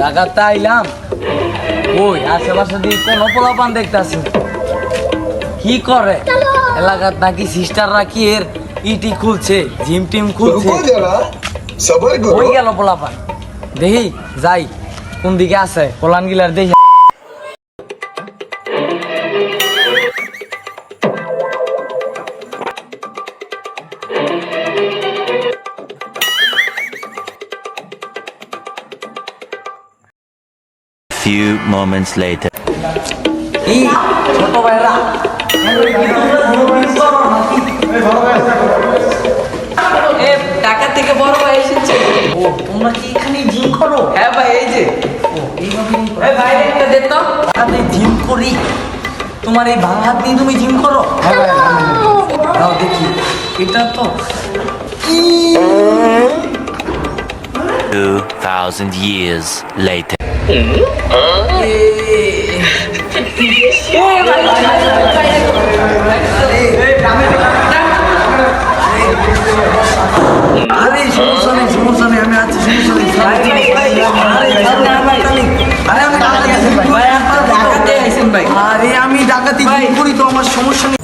ঢাকাতে আইলাম, ওই আশেপাশে দিয়ে কোনো পোলাপান দেখতেছি কি করে এলাকার নাকি সিস্টাররা কি এর ইটি খুলছে, জিম টিম খুলছে। ওই গেল পোলাপান, দেখি যাই কোন দিকে আছে পোলান গিলার দেখি। Few moments later. কি ছোট ভাইরা ঢাকা থেকে বড় ভাই এসেছে। ও তোমরা কি এখানে জিম করো? হ্যাঁ ভাই, এই যে এইভাবে এই ভাই একটা দে তো। আমি জিম করি, তোমার এই ভাঙা হাত দিয়ে তুমি জিম করো? দাও দেখি, এটা তো 2000 years later. আরে সমস্যা নেই, সমস্যা নেই, আমি আছি, সমস্যা নেই। আরে আমি ডাকাতি ভাই আপনারা ঢাকাতে আইছেন ভাই। আরে আমি ডাকাতি জিম করি তো, আমার সমস্যা নেই।